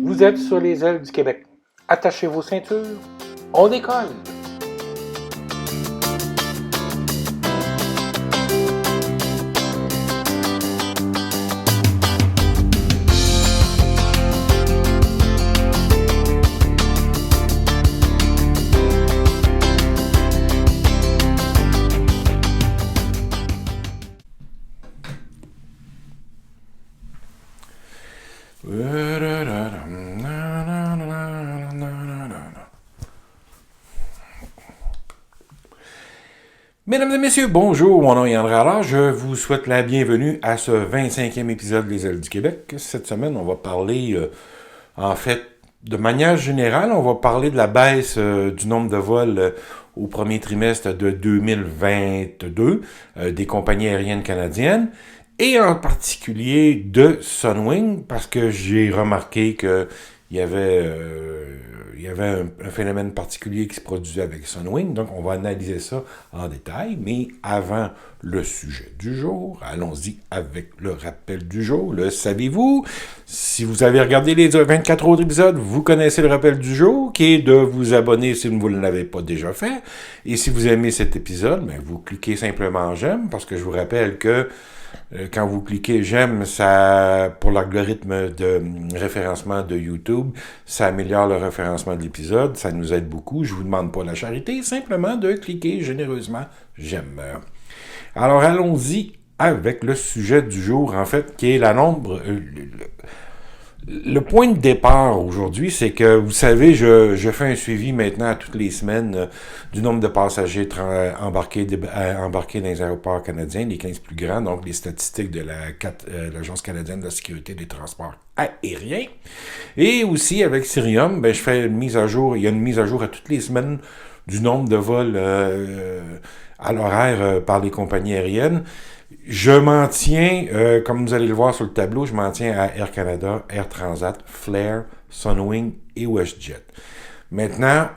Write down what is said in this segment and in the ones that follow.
Vous êtes sur les ailes du Québec. Attachez vos ceintures. On décolle! Mesdames et messieurs, bonjour, mon nom est André Allard, je vous souhaite la bienvenue à ce 25e épisode des Ailes du Québec. Cette semaine, on va parler, en fait, de manière générale, on va parler de la baisse du nombre de vols au premier trimestre de 2022 des compagnies aériennes canadiennes, et en particulier de Sunwing, parce que j'ai remarqué que il y avait un phénomène particulier qui se produisait avec Sunwing, donc on va analyser ça en détail, mais avant le sujet du jour, allons-y avec le rappel du jour. Le savez-vous? Si vous avez regardé les 24 autres épisodes, vous connaissez le rappel du jour, qui est de vous abonner si vous ne l'avez pas déjà fait, et si vous aimez cet épisode, ben vous cliquez simplement en j'aime, parce que je vous rappelle que quand vous cliquez j'aime, ça, pour l'algorithme de référencement de YouTube, ça améliore le référencement de l'épisode, ça nous aide beaucoup. Je vous demande pas la charité, simplement de cliquer généreusement j'aime. Alors allons-y avec le sujet du jour, en fait, qui est la nombre. Le point de départ aujourd'hui, c'est que, vous savez, je fais un suivi maintenant à toutes les semaines du nombre de passagers embarqués dans les aéroports canadiens, les 15 plus grands, donc les statistiques de l'Agence canadienne de la sécurité des transports aériens. Et aussi, avec Cirium, je fais une mise à jour, il y a une mise à jour à toutes les semaines du nombre de vols à l'horaire par les compagnies aériennes. Je m'en tiens, comme vous allez le voir sur le tableau, je m'en tiens à Air Canada, Air Transat, Flair, Sunwing et WestJet. Maintenant,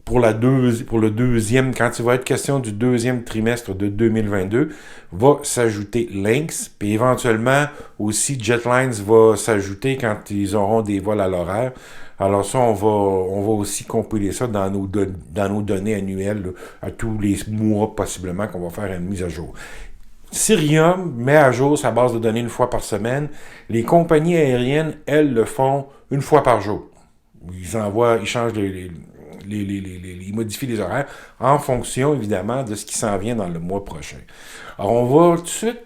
pour le deuxième, quand il va être question du deuxième trimestre de 2022, va s'ajouter Lynx, puis éventuellement aussi Jetlines va s'ajouter quand ils auront des vols à l'horaire. Alors ça, on va aussi compiler ça dans nos données annuelles, là, à tous les mois possiblement qu'on va faire une mise à jour. Cirium met à jour sa base de données une fois par semaine. Les compagnies aériennes, elles, le font une fois par jour. Ils changent ils modifient les horaires en fonction, évidemment, de ce qui s'en vient dans le mois prochain. Alors, on va tout de suite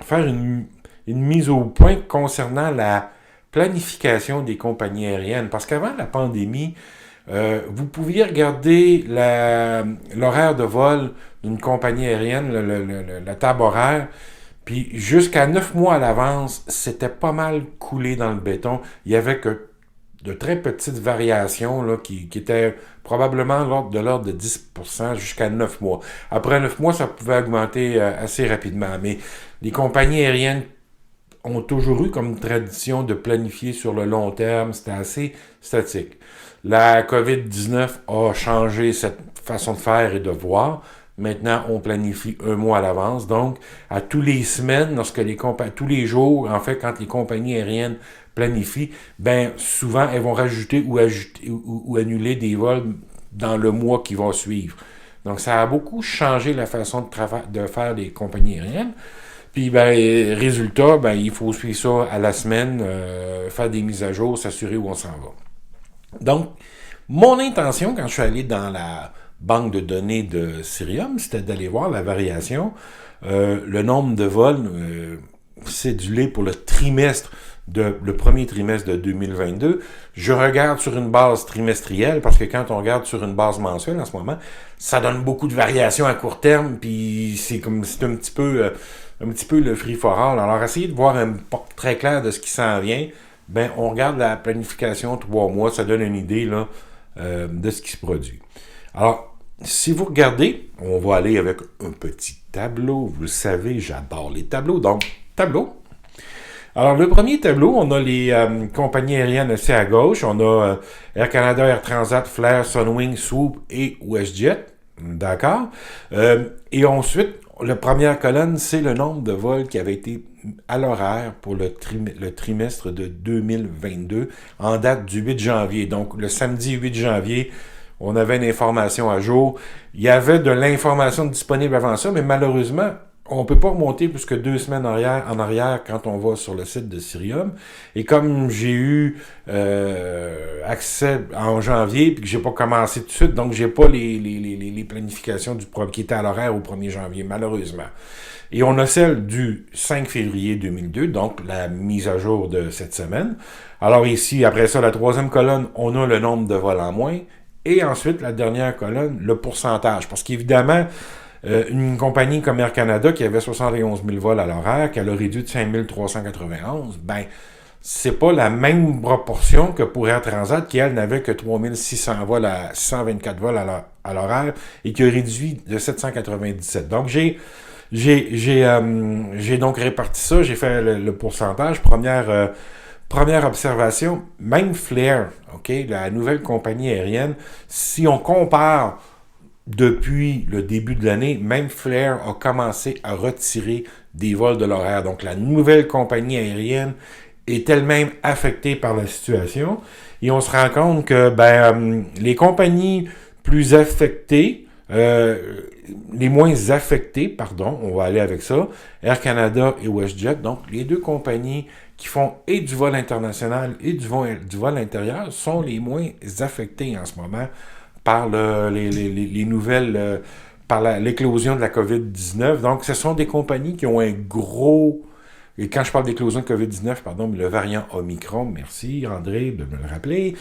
faire une mise au point concernant la planification des compagnies aériennes. Parce qu'avant la pandémie, vous pouviez regarder l'horaire de vol d'une compagnie aérienne, la table horaire, puis jusqu'à 9 mois à l'avance, c'était pas mal coulé dans le béton. Il y avait que de très petites variations là, qui étaient probablement de l'ordre de 10% jusqu'à 9 mois. Après 9 mois, ça pouvait augmenter assez rapidement. Mais les compagnies aériennes ont toujours eu comme tradition de planifier sur le long terme. C'était assez statique. La COVID-19 a changé cette façon de faire et de voir. Maintenant, on planifie un mois à l'avance. Donc, à tous les semaines, tous les jours, en fait, quand les compagnies aériennes planifient, souvent, elles vont rajouter ou annuler des vols dans le mois qui va suivre. Donc, ça a beaucoup changé la façon de faire les compagnies aériennes. Puis, résultat, il faut suivre ça à la semaine, faire des mises à jour, s'assurer où on s'en va. Donc, mon intention, quand je suis allé dans la banque de données de Cirium, c'était d'aller voir la variation, le nombre de vols cédulés pour le premier trimestre de 2022. Je regarde sur une base trimestrielle, parce que quand on regarde sur une base mensuelle en ce moment, ça donne beaucoup de variations à court terme, puis c'est un petit peu le free for all. Alors, essayez de voir un portrait clair de ce qui s'en vient. On regarde la planification 3 mois, ça donne une idée là, de ce qui se produit. Alors, si vous regardez, on va aller avec un petit tableau. Vous le savez, j'adore les tableaux. Donc, tableau. Alors, le premier tableau, on a les compagnies aériennes assez à gauche. On a Air Canada, Air Transat, Flair, Sunwing, Swoop et WestJet. D'accord? Et ensuite, la première colonne, c'est le nombre de vols qui avaient été à l'horaire pour le trimestre de 2022 en date du 8 janvier. Donc, le samedi 8 janvier, on avait une information à jour. Il y avait de l'information disponible avant ça, mais malheureusement, on ne peut pas remonter plus que 2 semaines en arrière quand on va sur le site de Cirium. Et comme j'ai eu accès en janvier, puis que j'ai pas commencé tout de suite, donc j'ai pas les planifications qui étaient à l'horaire au 1er janvier, malheureusement. Et on a celle du 5 février 2002, donc la mise à jour de cette semaine. Alors ici, après ça, la troisième colonne, on a le nombre de vols en moins. Et ensuite, la dernière colonne, le pourcentage. Parce qu'évidemment, une compagnie comme Air Canada qui avait 71 000 vols à l'horaire, qu'elle a réduit de 5 391, ben, c'est pas la même proportion que pour Air Transat qui, elle, n'avait que 3 600 vols 624 vols à l'horaire et qui a réduit de 797. Donc, j'ai donc réparti ça, j'ai fait le pourcentage. Première observation, même Flair, OK, la nouvelle compagnie aérienne, si on compare depuis le début de l'année, même Flair a commencé à retirer des vols de l'horaire. Donc, la nouvelle compagnie aérienne est elle-même affectée par la situation. Et on se rend compte que les compagnies plus affectées, les moins affectées, pardon, on va aller avec ça, Air Canada et WestJet, donc les deux compagnies qui font et du vol international et du vol intérieur sont les moins affectées en ce moment par les nouvelles, par l'éclosion de la COVID-19. Donc, ce sont des compagnies qui ont un gros... Et quand je parle d'éclosion de COVID-19, pardon, mais le variant Omicron, merci André de me le rappeler.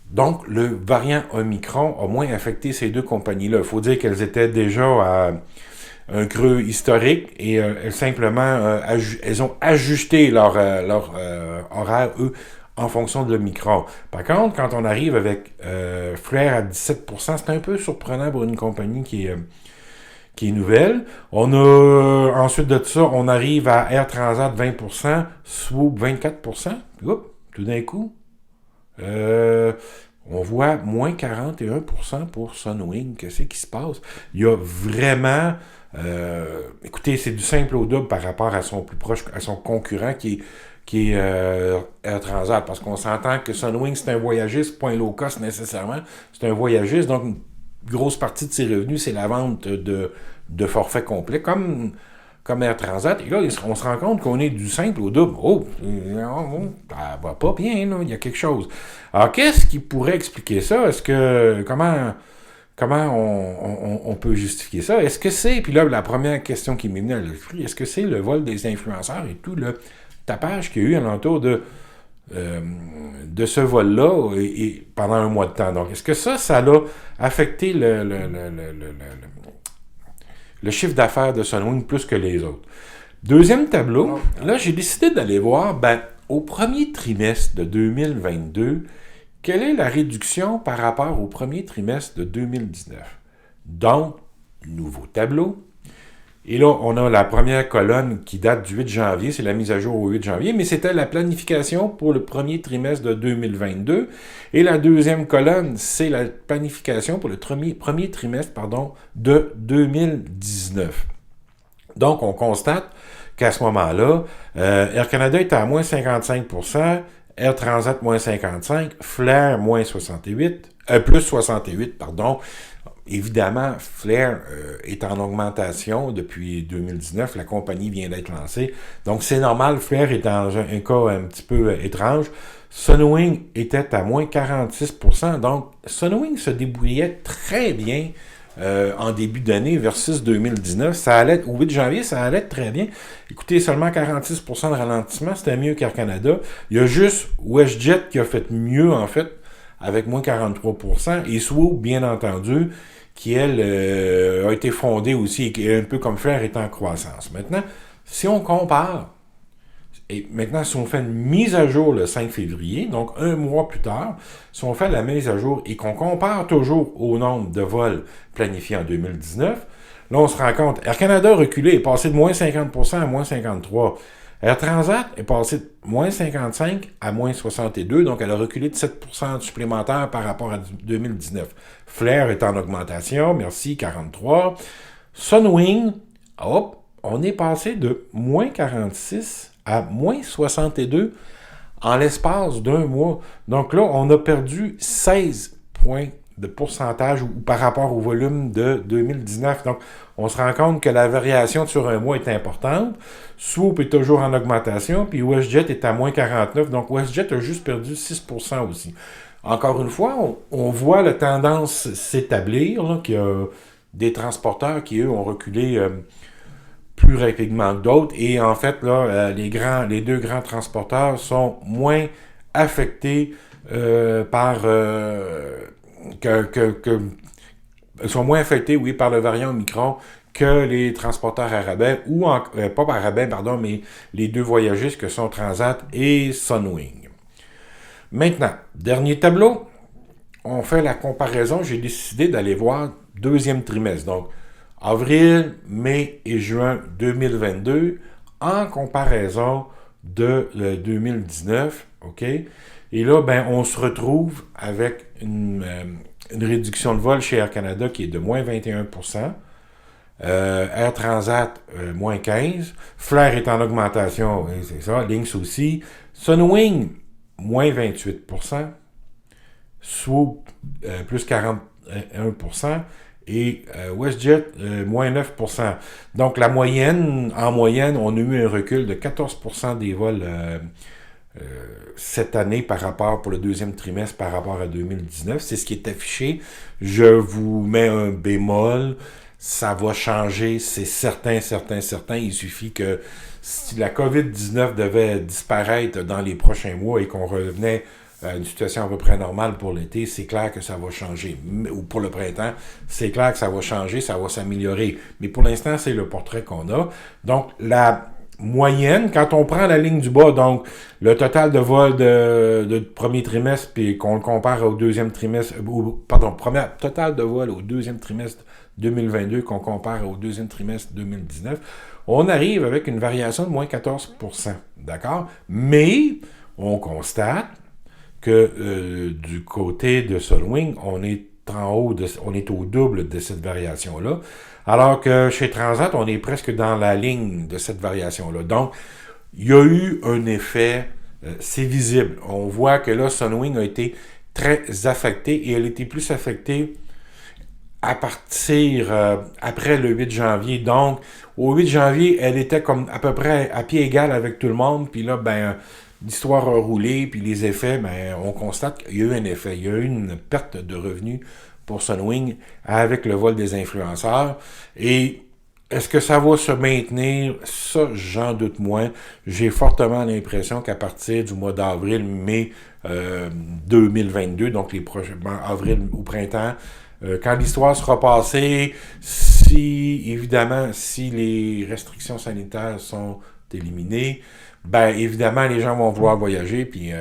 Donc, le variant Omicron a moins affecté ces deux compagnies-là. Il faut dire qu'elles étaient déjà à un creux historique et elles ont ajusté leur horaire, eux, en fonction de l'Omicron. Par contre, quand on arrive avec Flair à 17%, c'est un peu surprenant pour une compagnie qui est nouvelle. On a, ensuite de ça, on arrive à Air Transat 20%, Swoop 24%. Oups, tout d'un coup, on voit moins 41% pour Sunwing. Qu'est-ce qui se passe? Il y a vraiment... écoutez, c'est du simple au double par rapport à son plus proche, à son concurrent qui est Air Transat, parce qu'on s'entend que Sunwing, c'est un voyagiste, pas un low cost nécessairement, c'est un voyagiste, donc une grosse partie de ses revenus, c'est la vente de forfaits complets, comme Air Transat. Et là, on se rend compte qu'on est du simple au double. Oh, ça va pas bien, là, il y a quelque chose. Alors, qu'est-ce qui pourrait expliquer ça? Comment on peut justifier ça? Est-ce que c'est, puis là, la première question qui m'est venue à l'esprit, est-ce que c'est le vol des influenceurs et tout le tapage qu'il y a eu alentour de ce vol-là et pendant un mois de temps? Donc, est-ce que ça a affecté le chiffre d'affaires de Sunwing plus que les autres? Deuxième tableau, là, j'ai décidé d'aller voir, au premier trimestre de 2022, quelle est la réduction par rapport au premier trimestre de 2019? Donc, nouveau tableau. Et là, on a la première colonne qui date du 8 janvier, c'est la mise à jour au 8 janvier, mais c'était la planification pour le premier trimestre de 2022. Et la deuxième colonne, c'est la planification pour le premier trimestre de 2019. Donc, on constate qu'à ce moment-là, Air Canada est à moins 55%, Air Transat moins 55%, Flair moins 68%, plus 68%, pardon. Évidemment, Flair est en augmentation depuis 2019. La compagnie vient d'être lancée. Donc, c'est normal. Flair est dans un cas un petit peu étrange. Sunwing était à moins 46%. Donc, Sunwing se débrouillait très bien en début d'année versus 2019. Ça allait, au 8 janvier, ça allait très bien. Écoutez, seulement 46% de ralentissement. C'était mieux qu'Air Canada. Il y a juste WestJet qui a fait mieux, en fait, avec moins 43%, et Swoop, bien entendu, qui, elle, a été fondée aussi, et qui est un peu comme Flair, est en croissance. Maintenant, si on compare, et maintenant, si on fait une mise à jour le 5 février, donc un mois plus tard, si on fait la mise à jour et qu'on compare toujours au nombre de vols planifiés en 2019, là, on se rend compte, Air Canada a reculé, est passé de moins 50% à moins 53%. Air Transat est passé de moins 55 à moins 62, donc elle a reculé de 7% supplémentaire par rapport à 2019. Flair est en augmentation, merci, 43. Sunwing, hop, on est passé de moins 46 à moins 62 en l'espace d'un mois. Donc là, on a perdu 16 points de pourcentage ou par rapport au volume de 2019. Donc, on se rend compte que la variation sur un mois est importante. Swoop est toujours en augmentation, puis WestJet est à moins 49. Donc, WestJet a juste perdu 6% aussi. Encore une fois, on voit la tendance s'établir, là, qu'il y a des transporteurs qui, eux, ont reculé plus rapidement que d'autres. Et en fait, là, les deux grands transporteurs sont moins affectés par... sont moins affectés, oui, par le variant Omicron que les transporteurs à rabais, ou pas par rabais, pardon, mais les deux voyagistes que sont Transat et Sunwing. Maintenant, dernier tableau, on fait la comparaison. J'ai décidé d'aller voir deuxième trimestre, donc avril, mai et juin 2022, en comparaison de 2019, OK? Et là, ben, on se retrouve avec une réduction de vol chez Air Canada qui est de moins 21%, Air Transat, moins 15%, Flair est en augmentation, c'est ça, Lynx aussi, Sunwing, moins 28%, Swoop, plus 41%, et WestJet, moins 9%. Donc, en moyenne, on a eu un recul de 14% des vols cette année pour le deuxième trimestre par rapport à 2019. C'est ce qui est affiché. Je vous mets un bémol. Ça va changer, c'est certain. Il suffit que si la COVID-19 devait disparaître dans les prochains mois et qu'on revenait à une situation à peu près normale pour l'été, c'est clair que ça va changer. Ou pour le printemps, c'est clair que ça va changer, ça va s'améliorer. Mais pour l'instant, c'est le portrait qu'on a. Donc, la moyenne, quand on prend la ligne du bas, donc le total de vol de premier trimestre, puis qu'on le compare au deuxième trimestre, total de vol au deuxième trimestre 2022, qu'on compare au deuxième trimestre 2019, on arrive avec une variation de moins 14%. D'accord? Mais, on constate que du côté de Sunwing, on est on est au double de cette variation-là, alors que chez Transat, on est presque dans la ligne de cette variation-là. Donc, il y a eu un effet, c'est visible. On voit que là, Sunwing a été très affectée et elle était plus affectée à partir après le 8 janvier. Donc, au 8 janvier, elle était comme à peu près à pied égal avec tout le monde, puis là, ben, l'histoire a roulé, puis les effets, ben, on constate qu'il y a eu un effet. Il y a eu une perte de revenus pour Sunwing avec le vol des influenceurs. Et est-ce que ça va se maintenir? Ça, j'en doute moins. J'ai fortement l'impression qu'à partir du mois d'avril, mai 2022, donc les prochains avril ou printemps, quand l'histoire sera passée, si les restrictions sanitaires sont éliminées, ben évidemment, les gens vont vouloir voyager, puis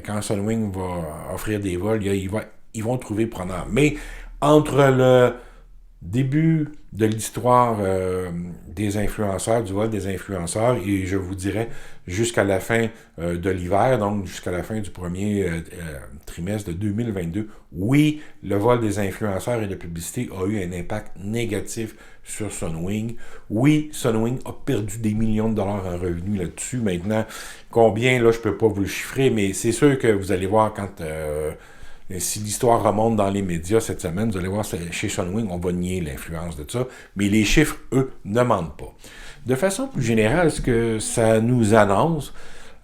quand Sunwing va offrir des vols, ils vont trouver preneur. Mais entre le début de l'histoire des influenceurs, du vol des influenceurs, et je vous dirais jusqu'à la fin de l'hiver, donc jusqu'à la fin du premier trimestre de 2022, oui, le vol des influenceurs et de publicité a eu un impact négatif sur Sunwing. Oui, Sunwing a perdu des millions de dollars en revenus là-dessus. Maintenant, combien, là, je peux pas vous le chiffrer, mais c'est sûr que vous allez voir quand... si l'histoire remonte dans les médias cette semaine, vous allez voir, chez Sunwing, on va nier l'influence de ça, mais les chiffres, eux, ne mentent pas. De façon plus générale, ce que ça nous annonce,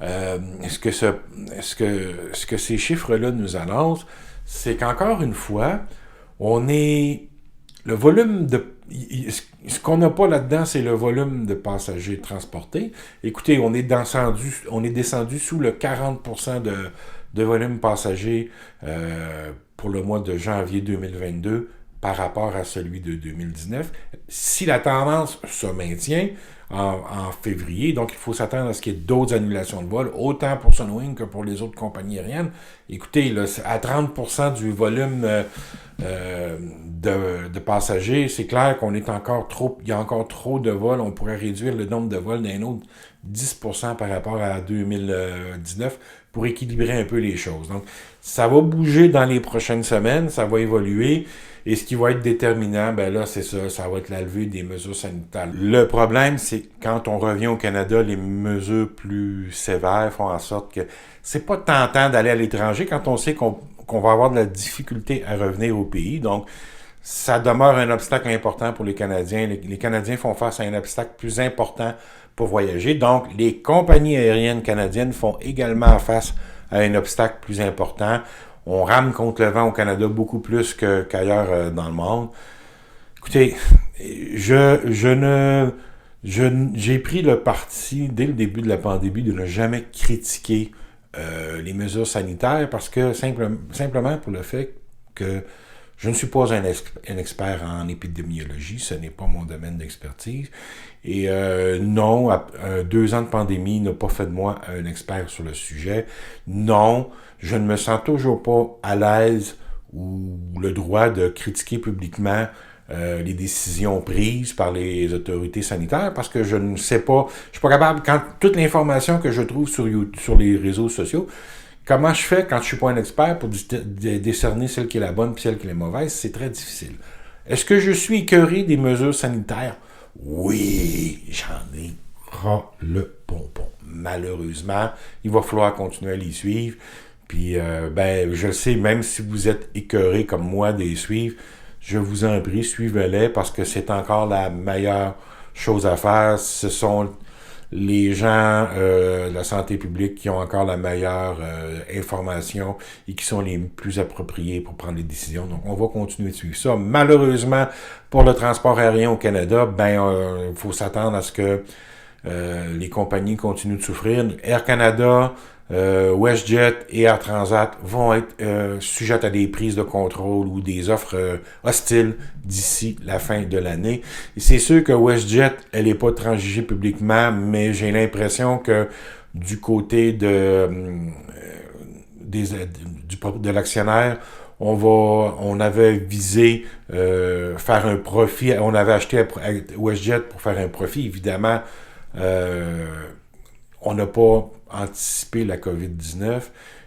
ce que ces chiffres-là nous annoncent, c'est qu'encore une fois, le volume de... Ce qu'on n'a pas là-dedans, c'est le volume de passagers transportés. Écoutez, on est descendu sous le 40% de volume passager pour le mois de janvier 2022 par rapport à celui de 2019. Si la tendance se maintient en février, donc il faut s'attendre à ce qu'il y ait d'autres annulations de vol, autant pour Sunwing que pour les autres compagnies aériennes. Écoutez, là, à 30% du volume de passagers, c'est clair qu'on est il y a encore trop de vols. On pourrait réduire le nombre de vols d'un autre 10% par rapport à 2019 pour équilibrer un peu les choses. Donc, ça va bouger dans les prochaines semaines, ça va évoluer. Et ce qui va être déterminant, ben là, c'est ça, ça va être la levée des mesures sanitaires. Le problème, c'est que quand on revient au Canada, les mesures plus sévères font en sorte que c'est pas tentant d'aller à l'étranger quand on sait qu'on va avoir de la difficulté à revenir au pays. Donc, ça demeure un obstacle important pour les Canadiens. Les Canadiens font face à un obstacle plus important pour voyager. Donc, les compagnies aériennes canadiennes font également face à un obstacle plus important. On rame contre le vent au Canada beaucoup plus qu'ailleurs dans le monde. Écoutez, j'ai pris le parti, dès le début de la pandémie, de ne jamais critiquer les mesures sanitaires parce que simplement pour le fait que je ne suis pas un expert en épidémiologie, ce n'est pas mon domaine d'expertise. Et non, 2 ans de pandémie n'a pas fait de moi un expert sur le sujet. Non, je ne me sens toujours pas à l'aise ou le droit de critiquer publiquement les décisions prises par les autorités sanitaires parce que je ne sais pas, je suis pas capable, quand toute l'information que je trouve sur les réseaux sociaux, comment je fais quand je suis pas un expert pour décerner celle qui est la bonne et celle qui est la mauvaise, c'est très difficile. Est-ce que je suis écœuré des mesures sanitaires? Oui, j'en ai ras le pompon. Malheureusement, il va falloir continuer à les suivre. Puis, je le sais, même si vous êtes écœuré comme moi de les suivre, je vous en prie, suivez-les parce que c'est encore la meilleure chose à faire. Ce sont les gens de la santé publique qui ont encore la meilleure information et qui sont les plus appropriés pour prendre les décisions. Donc, on va continuer de suivre ça. Malheureusement, pour le transport aérien au Canada, il faut s'attendre à ce que les compagnies continuent de souffrir. Air Canada, WestJet et Air Transat vont être sujettes à des prises de contrôle ou des offres hostiles d'ici la fin de l'année. Et c'est sûr que WestJet, elle n'est pas transigée publiquement, mais j'ai l'impression que du côté de l'actionnaire, on avait visé faire un profit, on avait acheté WestJet pour faire un profit, évidemment. On n'a pas anticipé la COVID-19.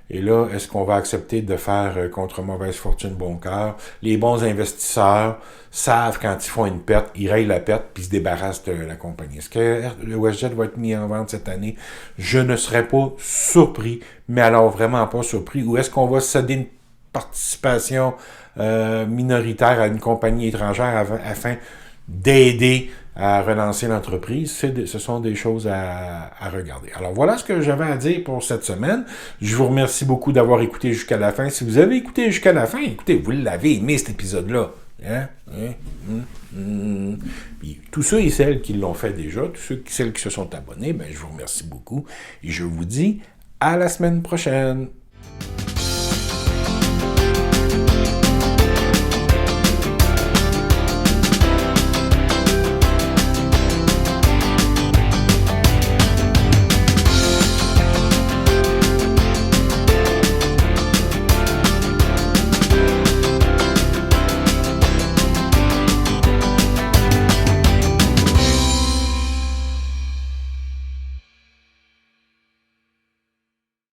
Et là, est-ce qu'on va accepter de faire contre mauvaise fortune bon cœur? Les bons investisseurs savent quand ils font une perte, ils rayent la perte puis ils se débarrassent de la compagnie. Est-ce que le WestJet va être mis en vente cette année? Je ne serais pas surpris, mais alors vraiment pas surpris. Ou est-ce qu'on va céder une participation minoritaire à une compagnie étrangère afin d'aider à relancer l'entreprise? Ce sont des choses à regarder. Alors voilà ce que j'avais à dire pour cette semaine. Je vous remercie beaucoup d'avoir écouté jusqu'à la fin. Si vous avez écouté jusqu'à la fin, écoutez, vous l'avez aimé cet épisode-là. Puis, tous ceux et celles qui l'ont fait déjà, celles qui se sont abonnés, je vous remercie beaucoup et je vous dis à la semaine prochaine.